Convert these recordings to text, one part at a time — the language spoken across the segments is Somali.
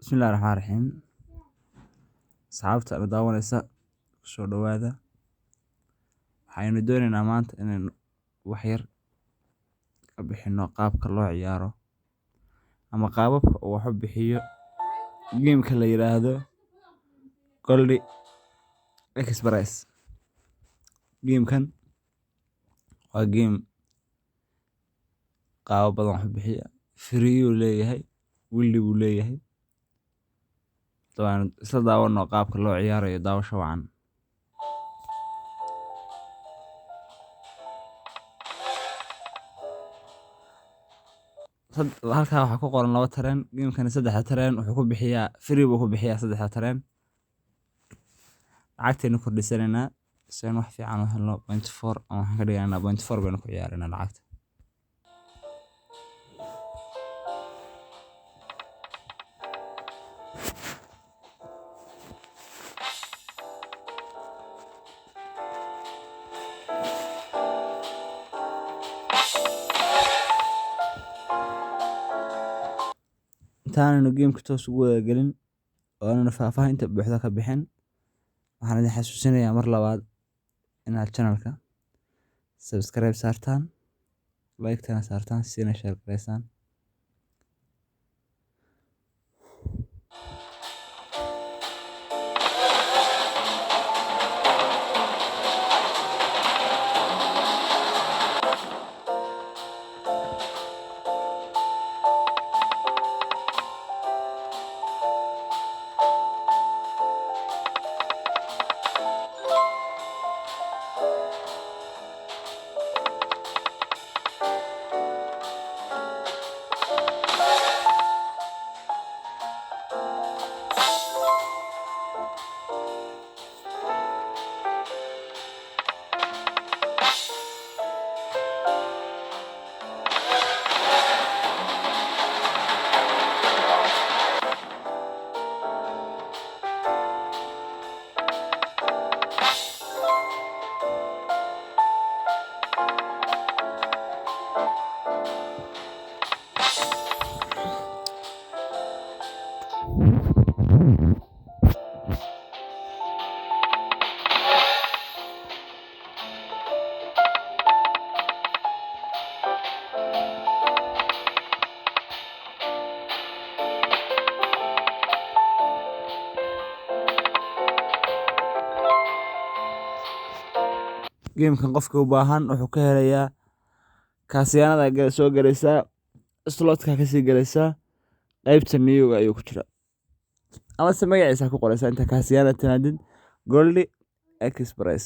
بسم الله الرحمن الرحيم. صحابتا أنا daawanaysa soo dhawaada. Waxaynu doonaynaa maanta inaynu wax yar ka bixino qaabka loo ciyaaro ama qaababka uu wax u bixiyo game-ka la yiraahdo Goldie Express. Game-kan waa game qaabab badan wax u bixiya. Free uu leeyahay, wili buu leeyahay. Dabcan isla daawano qaabka loo ciyaarayo daawasho wacan. halkaa waxaa ku qoran 2 tareen. Game-kan 3 tareen wuxuu ku bixiyaa free buu ku bixiyaa 3 tareen. lacagteenu kordhisanayna seen wax fiican oo helno 0.4 ama waxaan ka dhigaynaa 0.4 baynu ku ciyaarina lacagta. intaanaynu game-ka toos ugu wada gelin oo aanan faahfaahinta buuxda ka bixin, waxaan idin xasuusinayaa mar labaad inaad channelka subscribe saartaan, like-tana saartaan, siina share gareysaan. Game-kan qofka u baahan wuxuu ka helayaa kaasiyaanada soo galaysaa, slot-ka ka sii galaysaa, qaybta new-ga ayuu ku jiraa. ama se magaciisa ku qoraysaa inta kaasiyaanada tanaadid Goldie Express.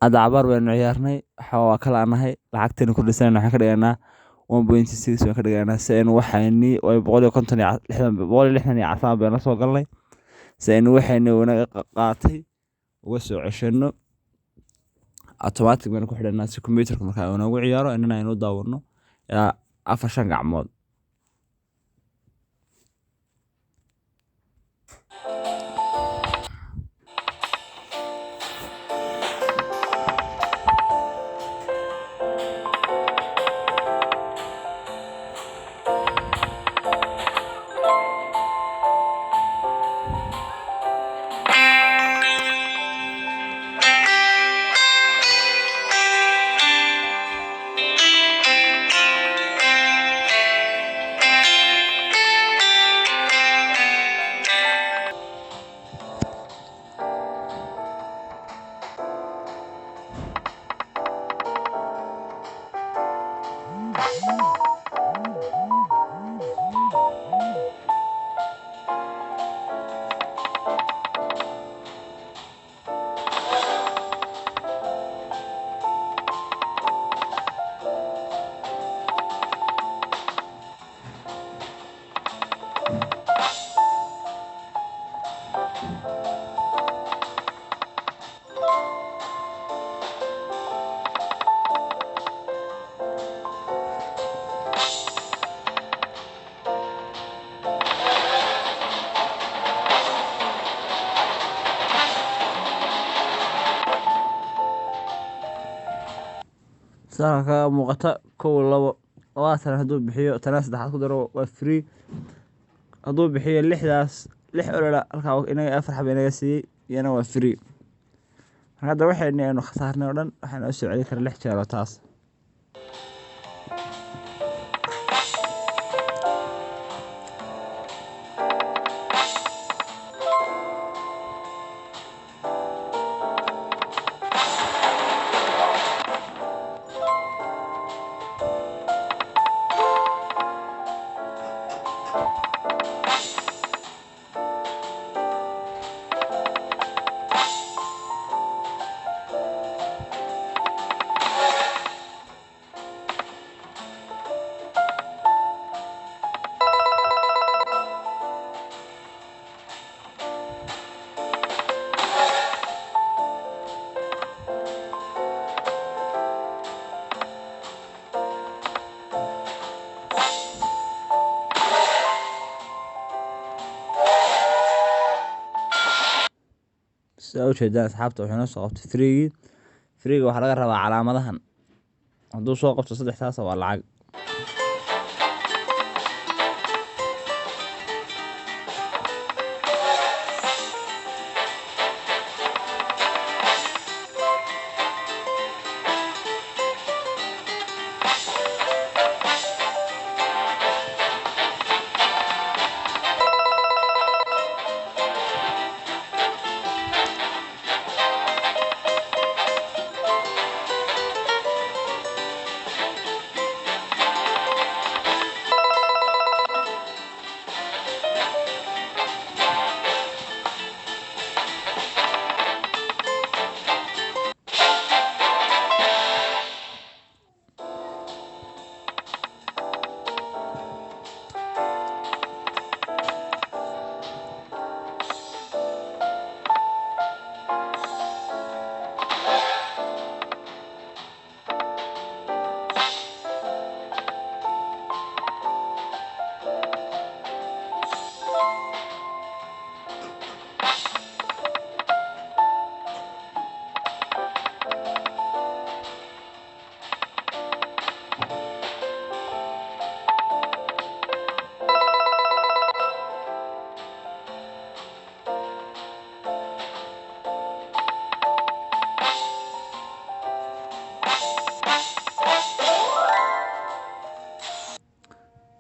Hadda cabaar baynu ciyaarnay, waxa waa kala anahay lacagteenu kordhisanayna waxaan ka dhigaynaa 1.6 waan ka dhigaynaa si aynu waxayni way 160 casaan baynu soo galnay si aynu waxayni wanaag qaatay uga soo ceshano. Automatic baynu ku xidhanaa si computerka markaa uu nagu ciyaaro inana aynu daawano 4-5 gacmood. saan ka muuqata kow labo labaatan hadduu bixiyo tanaa saddexaad ku daro waa free. hadduu bixiyo lixdaas lix olala halkaa inaga 4 xabo inaga siiyey iyana waa free. marka hadda waxaynu aynu khasaarnay oo dhan waxaan u soo celin karaa 6 jeer oo taas. sida u jeedaan asxaabta wuxuu noo soo qabtay freega waxaa laga rabaa calaamadahan hadduu soo qabto 3 taas waa lacag.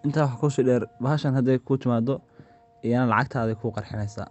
intaa wax ku sii dheer bahashan haday ku timaado iyana lacagtaada ku qarxinaysa.